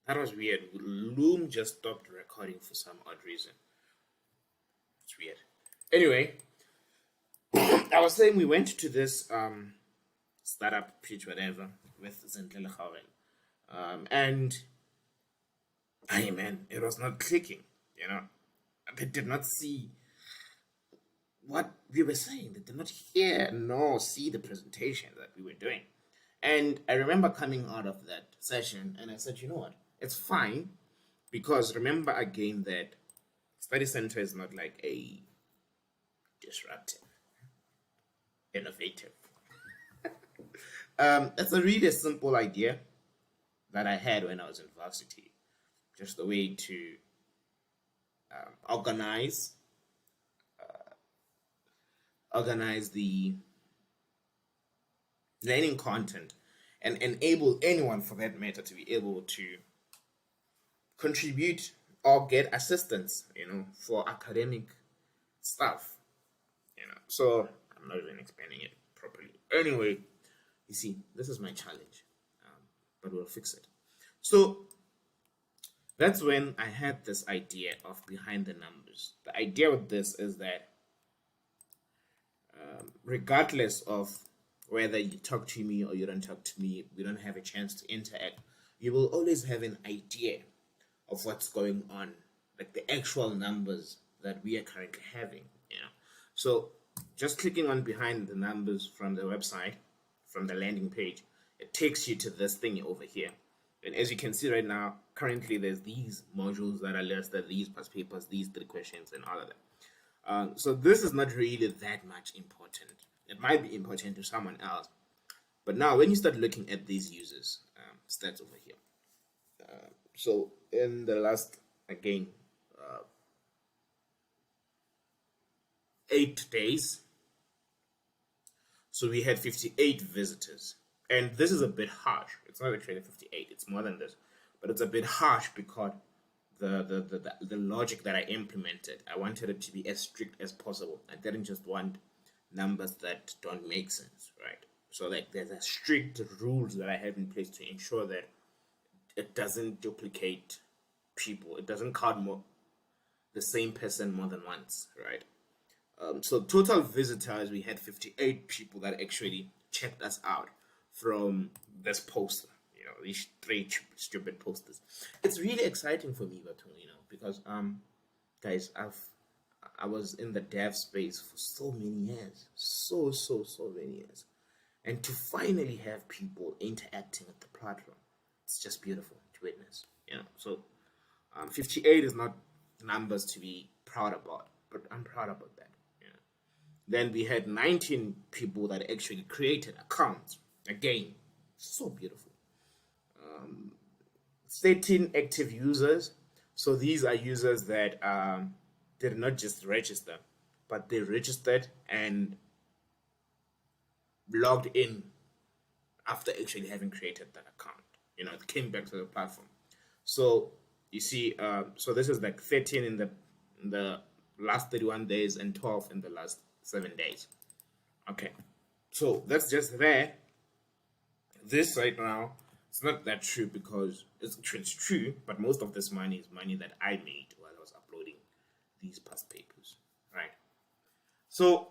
That was weird. Loom just stopped recording for some odd reason. It's weird. Anyway, I was saying we went to this startup pitch, whatever, with Zintle Khawel. And I man, it was not clicking, you know. They did not see what we were saying. They did not hear nor see the presentation that we were doing. And I remember coming out of that session and I said, you know what? It's fine because remember again that Study Center is not like a disruptive, innovative. It's a really simple idea that I had when I was in varsity. Just a way to organize the learning content and enable anyone for that matter to be able to contribute or get assistance, for academic stuff, So I'm not even explaining it properly. Anyway, you see, this is my challenge, but we'll fix it. So that's when I had this idea of behind the numbers. The idea with this is that regardless of whether you talk to me or you don't talk to me, we don't have a chance to interact, you will always have an idea of what's going on, like the actual numbers that we are currently having. So just clicking on behind the numbers from the website, from the landing page, it takes you to this thing over here. And as you can see right now, currently there's these modules that are listed, these past papers, these 3 questions, and all of that. So this is not really that much important. It might be important to someone else. But now when you start looking at these users, stats over here. So in the last, again, 8 days, so we had 58 visitors. And this is a bit harsh. It's not actually 58, it's more than this. But it's a bit harsh because the logic that I implemented, I wanted it to be as strict as possible. I didn't just want numbers that don't make sense, right? So like there's a strict rules that I have in place to ensure that it doesn't duplicate people. It doesn't count the same person more than once, right? So total visitors, we had 58 people that actually checked us out from this poster, these 3 stupid posters. It's really exciting for me, because guys, I was in the dev space for so many years, so many years, and to finally have people interacting with the platform, it's just beautiful to witness. So 58 is not numbers to be proud about, but I'm proud about that. Then we had 19 people that actually created accounts. Again, so beautiful. 13 active users. So these are users that did not just register, but they registered and logged in after actually having created that account. It came back to the platform. So you see, so this is like 13 in the last 31 days and 12 in the last 7 days. Okay, so that's just there. This right now, it's not that true because it's true, but most of this money is money that I made while I was uploading these past papers, right? So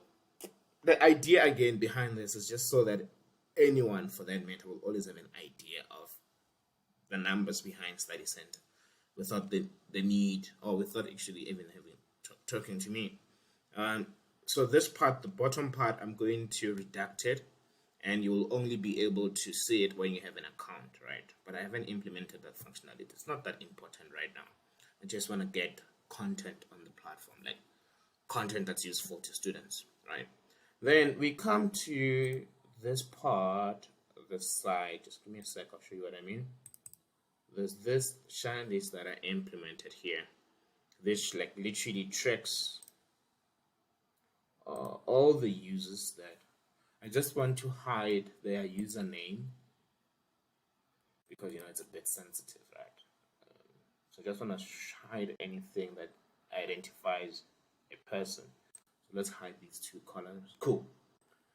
the idea again behind this is just so that anyone, for that matter, will always have an idea of the numbers behind Study Center without the need, or without actually even having talking to me. So this part, the bottom part, I'm going to redact it, and you will only be able to see it when you have an account, right? But I haven't implemented that functionality. It's not that important right now. I just want to get content on the platform, like content that's useful to students, right? Then we come to this part of the slide. Just give me a sec, I'll show you what I mean. There's this shandies that I implemented here. This like literally tracks all the users that I just want to hide their username because it's a bit sensitive, right? So I just want to hide anything that identifies a person. So let's hide these 2 columns. Cool.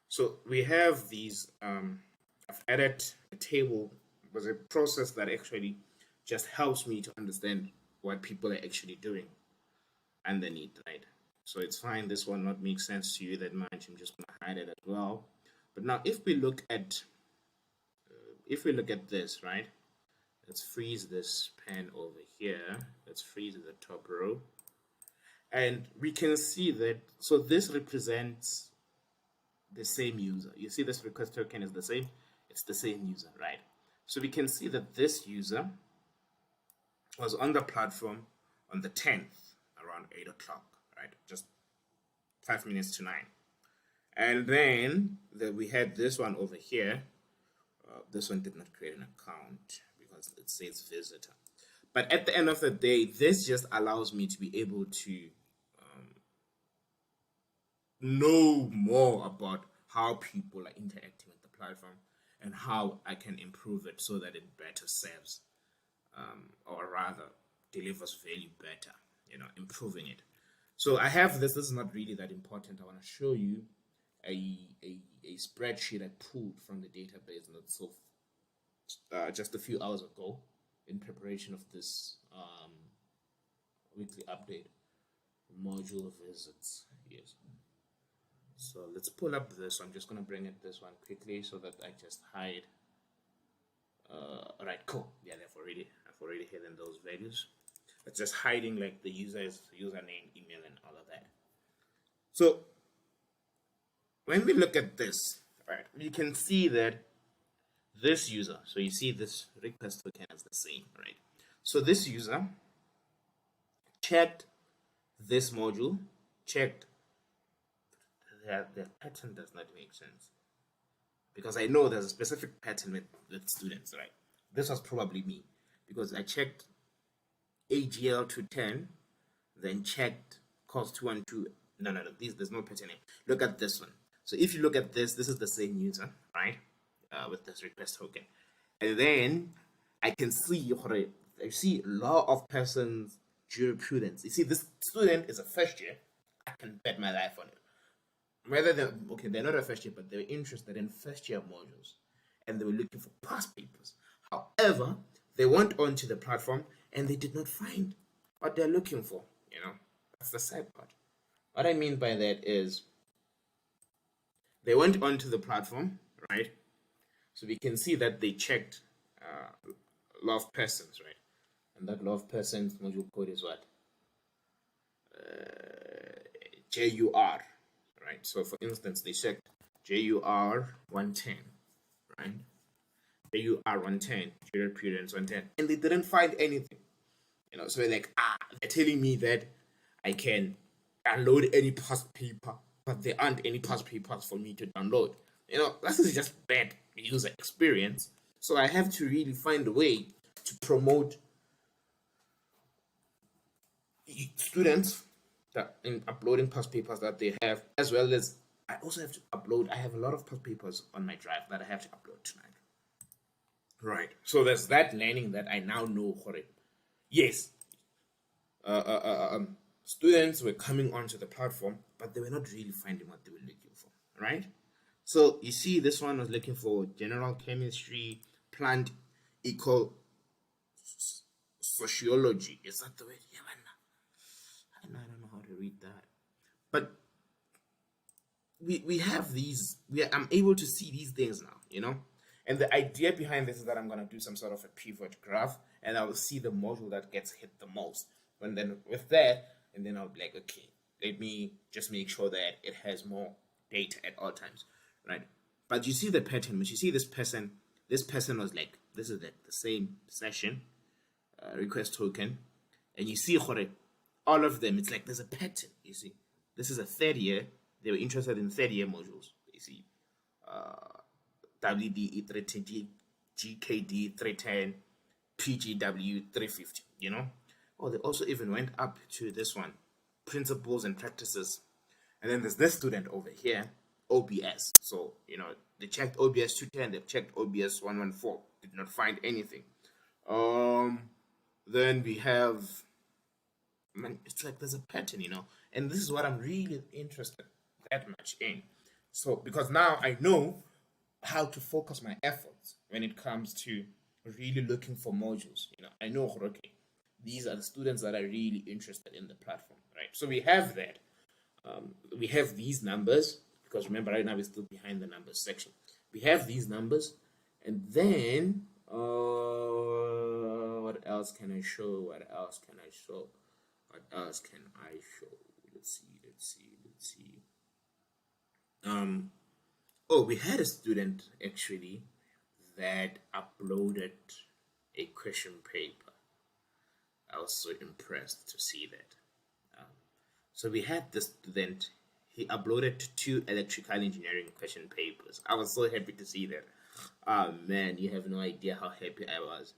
So we have these. I've added a table. It was a process that actually just helps me to understand what people are actually doing underneath, right? So it's fine. This will not make sense to you that much. I'm just gonna hide it as well. But now, if we look at this, right? Let's freeze this pen over here. Let's freeze the top row, and we can see that. So this represents the same user. You see, this request token is the same. It's the same user, right? So we can see that this user was on the platform on the 10th around 8 o'clock, right? Just 5 minutes to 9. And then we had this one over here. This one did not create an account because it says visitor. But at the end of the day, this just allows me to be able to know more about how people are interacting with the platform and how I can improve it so that it better serves, or rather delivers value better, improving it. So I have this. This is not really that important. I want to show you a spreadsheet I pulled from the database not so just a few hours ago in preparation of this weekly update module visits. Yes. So let's pull up this. I'm just going to bring it this one quickly so that I just hide. All right, cool. Yeah, I've already hidden those values. It's just hiding like the user's username, email, and all of that. So when we look at this, right, we can see that this user, so you see this request token is the same, right? So this user checked this module, checked that the pattern does not make sense. Because I know there's a specific pattern with students, right? This was probably me because I checked AGL 210, then checked course 212. No, there's no pattern. Look at this one. So if you look at this is the same user, right? With this request token. And then I can see, I see law of persons jurisprudence. You see, this student is a first year. I can bet my life on it. Whether they're not a first year, but they're interested in first year modules and they were looking for past papers. However, they went onto the platform and they did not find what they're looking for. That's the sad part. What I mean by that is they went onto the platform, right? So we can see that they checked law of persons, right? And that law of persons module code is what? JUR. Right. So for instance, they checked JUR 110, right? JUR 110, jurisprudence 110, and they didn't find anything. So they're like, they're telling me that I can download any past paper, but there aren't any past papers for me to download. This is just bad user experience. So I have to really find a way to promote students that in uploading past papers that they have, as well as I also have to upload. I have a lot of past papers on my drive that I have to upload tonight. Right. So there's that learning that I now know. Yes. Students were coming onto the platform, but they were not really finding what they were looking for. Right. So you see, this one was looking for general chemistry, plant eco sociology. Is that the way? Yeah, man. I don't know how to read that, but we have these. I'm able to see these things now, And the idea behind this is that I'm gonna do some sort of a pivot graph, and I will see the module that gets hit the most. And then with that, and then I'll be like, okay, let me just make sure that it has more data at all times, right? But you see the pattern. But you see this person was like, this is like the same session, request token, and you see all of them, it's like there's a pattern. You see, this is a third year. They were interested in third year modules. You see, WDE 310, GKD 310, PGW 350. They also even went up to this one, principles and practices. And then there's this student over here, OBS. So they checked OBS 210. They checked OBS 114. Did not find anything. Then we have. It's like there's a pattern, and this is what I'm really interested that much in. So because now I know how to focus my efforts when it comes to really looking for modules. I know, okay, these are the students that are really interested in the platform, right? So we have that. We have these numbers, because remember, right now we're still behind the numbers section. We have these numbers, and then what else can I show? What else can I show? What else can I show? Let's see. Oh, we had a student actually that uploaded a question paper. I was so impressed to see that. So we had the student, he uploaded two electrical engineering question papers. I was so happy to see that. Oh man, you have no idea how happy I was.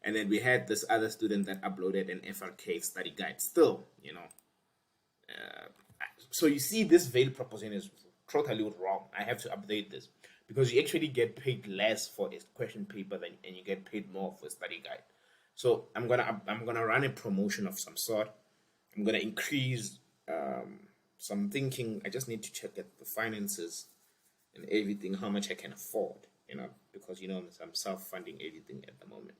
And then we had this other student that uploaded an FRK study guide. Still, so you see, this value proposition is totally wrong. I have to update this, because you actually get paid less for a question paper and you get paid more for a study guide. So I'm gonna run a promotion of some sort. I'm gonna increase. So I'm thinking I just need to check at the finances and everything, how much I can afford. Because I'm self-funding everything at the moment.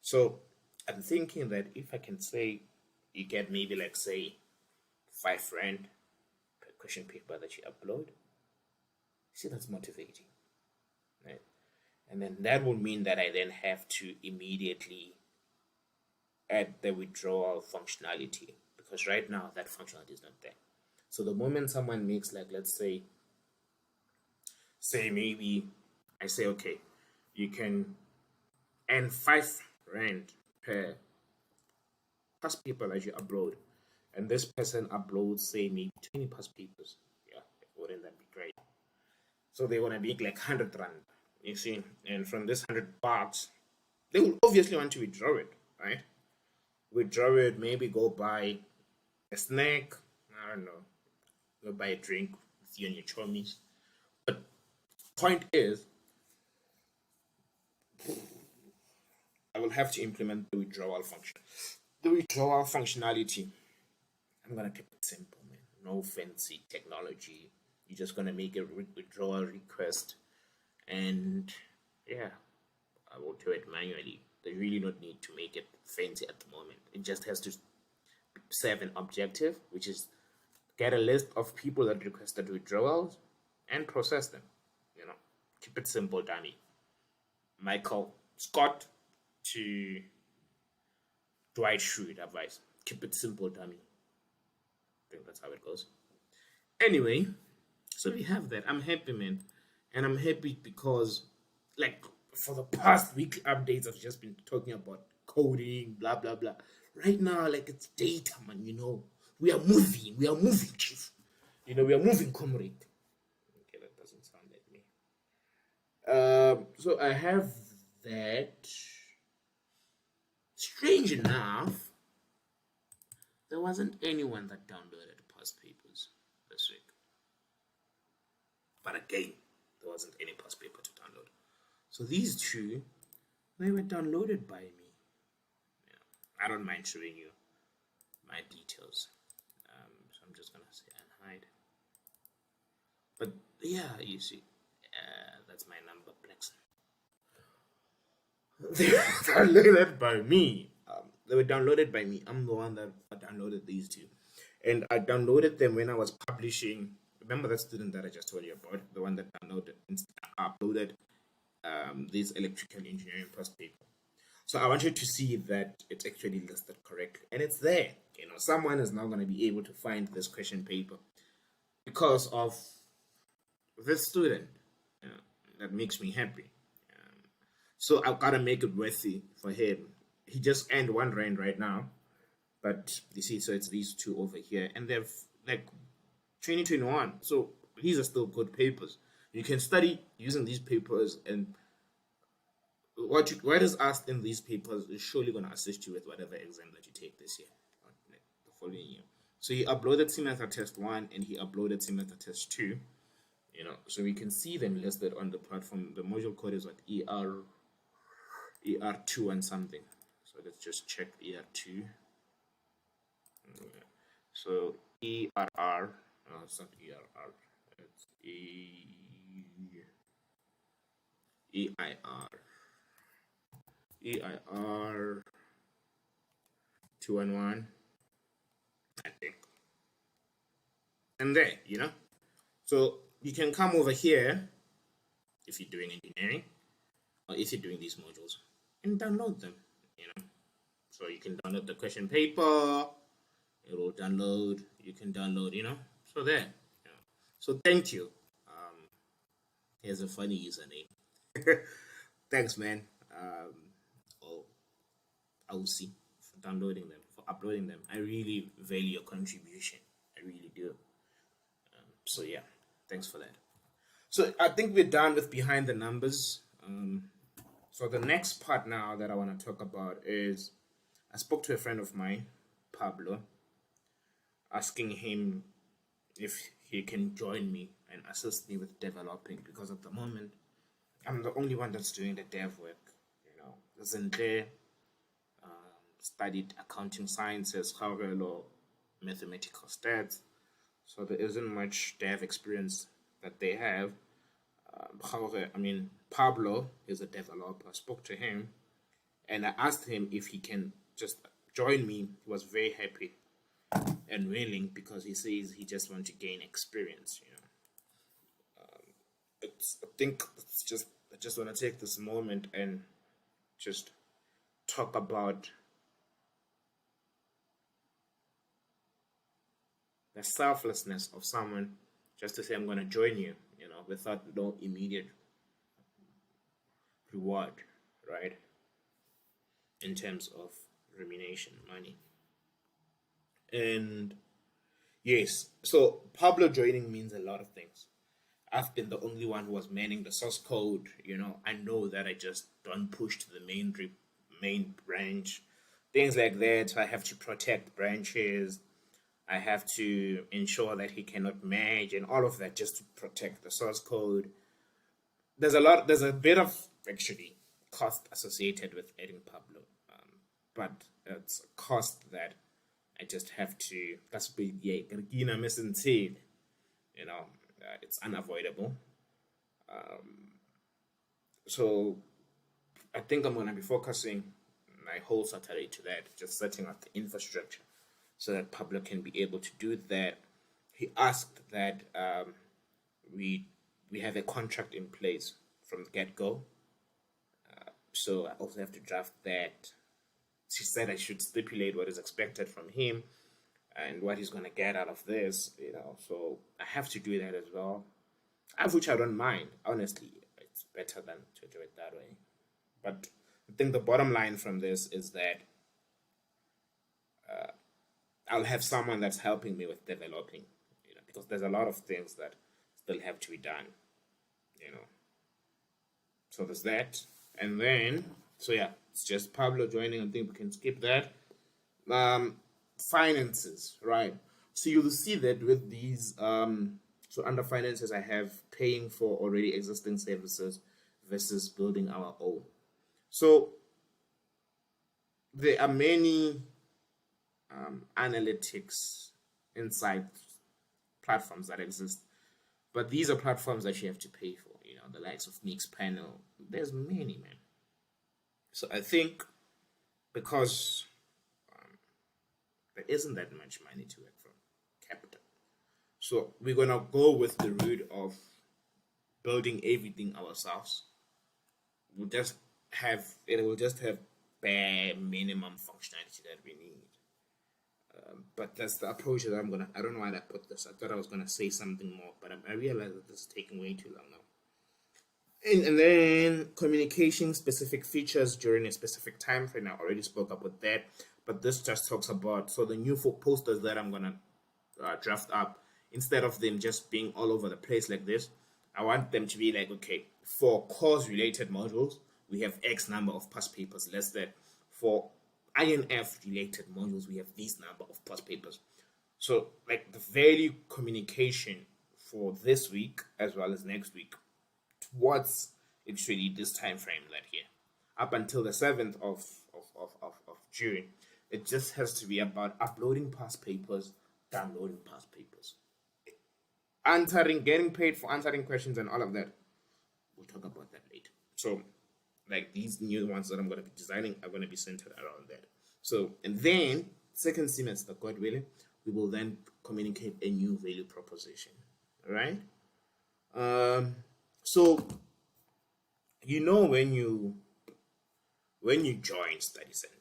So I'm thinking that if I can say you get maybe like say R5 per question paper that you upload, see, that's motivating, right? And then that will mean that I then have to immediately add the withdrawal functionality, because right now that functionality is not there. So the moment someone makes, like, let's say maybe I say, okay, you can earn R5 per past paper that you upload, and this person uploads say maybe 20 past papers, yeah, wouldn't that be great? So they want to make like R100, you see, and from this $100, they will obviously want to withdraw it, right? Withdraw it, maybe go buy a snack, I don't know, go buy a drink with you and your chummies. But point is, I will have to implement the withdrawal function. The withdrawal functionality, I'm gonna keep it simple, man. No fancy technology. You're just gonna make a withdrawal request, and yeah, I will do it manually. They really don't need to make it fancy at the moment. It just has to serve an objective, which is get a list of people that requested withdrawals and process them. Keep it simple, Danny. Michael Scott to Dwight Schrute advice. Keep it simple, dummy. I think that's how it goes. Anyway, so we have that. I'm happy, man. And I'm happy because, like, for the past weekly updates, I've just been talking about coding, blah, blah, blah. Right now, like, it's data, man, We are moving. We are moving, chief. We are moving, comrade. Okay, that doesn't sound like me. So I have that. Strange enough, there wasn't anyone that downloaded past papers this week. But again, there wasn't any past paper to download. So these two, they were downloaded by me. Yeah, I don't mind showing you my details. So I'm just gonna say unhide. But yeah, you see, that's my number, Plex. They were downloaded by me. They were downloaded by me. I'm the one that downloaded these two, and I downloaded them when I was publishing. Remember that student that I just told you about, the one that uploaded this electrical engineering past paper. So I wanted to see that it's actually listed correctly, and it's there. Someone is now going to be able to find this question paper because of this student. That makes me happy. So I've got to make it worthy for him. He just earned R1 right now, but you see, so it's these two over here, and they've like 2021. So these are still good papers. You can study using these papers, and what is asked in these papers is surely going to assist you with whatever exam that you take this year or the following year. So he uploaded CMATHA Test 1 and he uploaded CMATHA Test 2. So we can see them listed on the platform. The module code is what, ER2 and something. So let's just check ER2. So ERR, no, it's not ERR, it's EIR. EIR 211, I think. And there, So you can come over here if you're doing engineering or if you're doing these modules and download them, you know. So you can download the question paper, it will download, you can download, So there. So thank you. Here's a funny username. Thanks, man. Oh, I'll see for downloading them, for uploading them. I really value your contribution. I really do. So yeah, thanks for that. So I think we're done with behind the numbers. So the next part now that I want to talk about is I spoke to a friend of mine, Pablo, asking him if he can join me and assist me with developing, because at the moment I'm the only one that's doing the dev work. Zintle studied accounting sciences, Harvard mathematical stats, so there isn't much dev experience that they have. However, Pablo is a developer. I spoke to him and I asked him if he can just join me. He was very happy and willing because he says he just wants to gain experience. I just want to take this moment and just talk about the selflessness of someone just to say, I'm going to join you, without no immediate reward, right? In terms of remuneration, money. And yes, so Pablo joining means a lot of things. I've been the only one who was manning the source code. I know that I just don't push to the main branch, things like that. So I have to protect branches. I have to ensure that he cannot merge and all of that just to protect the source code. There's a bit of actually cost associated with adding Pablo, but it's a cost that I just have to. That's big. Yeah, it's unavoidable. So I think I'm gonna be focusing my whole Saturday to that, just setting up the infrastructure so that Pablo can be able to do that. He asked that we have a contract in place from the get go. So I also have to draft that. She said I should stipulate what is expected from him and what he's gonna get out of this. So I have to do that as well. Which I don't mind. Honestly, it's better than to do it that way. But I think the bottom line from this is that I'll have someone that's helping me with developing, because there's a lot of things that still have to be done, So there's that. And then, so yeah, it's just Pablo joining. I think we can skip that. Finances, right? So you'll see that with these, so under finances, I have paying for already existing services versus building our own. So there are many analytics insight platforms that exist, but these are platforms that you have to pay for. The likes of Mixpanel. There's many, man. So I think because there isn't that much money to work from capital, so we're gonna go with the route of building everything ourselves. It will just have bare minimum functionality that we need. But that's the approach that I don't know why I put this. I thought I was gonna say something more, but I realized that this is taking way too long now. And then communication specific features during a specific time frame. I already spoke about that, but this just talks about, so the new posters that I'm gonna draft up, instead of them just being all over the place like this, I want them to be like, okay, for course related modules, we have X number of past papers. Less that for INF related modules, we have this number of past papers. So like the value communication for this week as well as next week towards actually this time frame right here, up until the 7th of June, it just has to be about uploading past papers, downloading past papers, getting paid for answering questions and all of that. We'll talk about that later. So like these new ones that I'm going to be designing are going to be centered around that. So, and then second semester, God willing, we will then communicate a new value proposition. All right. So when you join study center,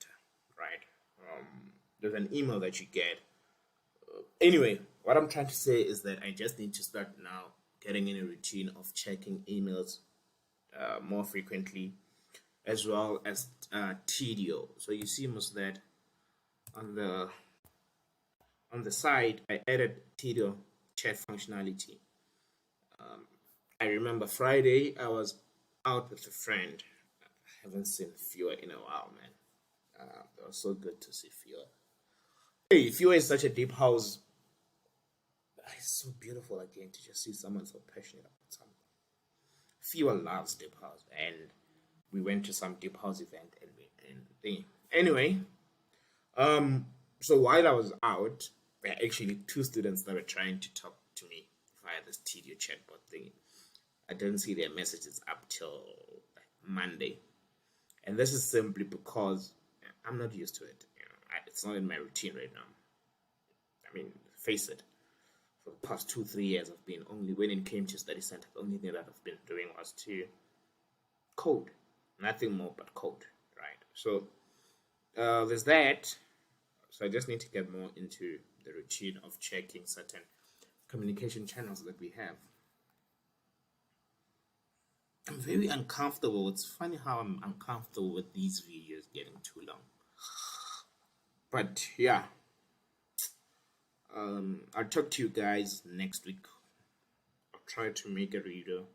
right? There's an email that you get. Anyway, what I'm trying to say is that I just need to start now getting in a routine of checking emails more frequently, as well as TDO. So you see most of that on the side. I added TDO chat functionality. I remember Friday I was out with a friend. I haven't seen Fiora in a while, man. It was so good to see Fiora. Hey, Fiora is such a deep house. It's so beautiful again to just see someone so passionate about something. Fiora loves deep house, and we went to some deep house event and thing. Anyway, so while I was out, there were actually two students that were trying to talk to me via this TDO chatbot thing. I didn't see their messages up till like Monday, and this is simply because I'm not used to it. It's not in my routine right now. I mean, face it. For the past 2-3 years, I've been only when it came to study center, the only thing that I've been doing was to code, nothing more but code, right? So there's that. So I just need to get more into the routine of checking certain communication channels that we have. I'm very uncomfortable. It's funny how I'm uncomfortable with these videos getting too long. But yeah, I'll talk to you guys next week. I'll try to make a video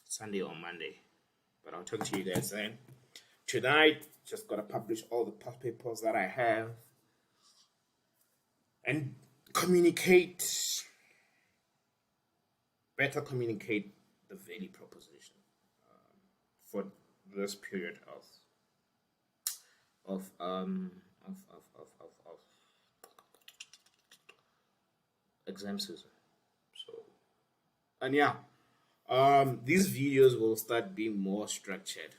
Sunday or Monday, but I'll talk to you guys then. Tonight, just gotta publish all the past papers that I have and better communicate the value proposition for this period of exam season. So, and yeah, these videos will start being more structured.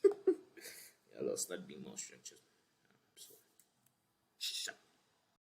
Yeah, they'll start being more structured. So,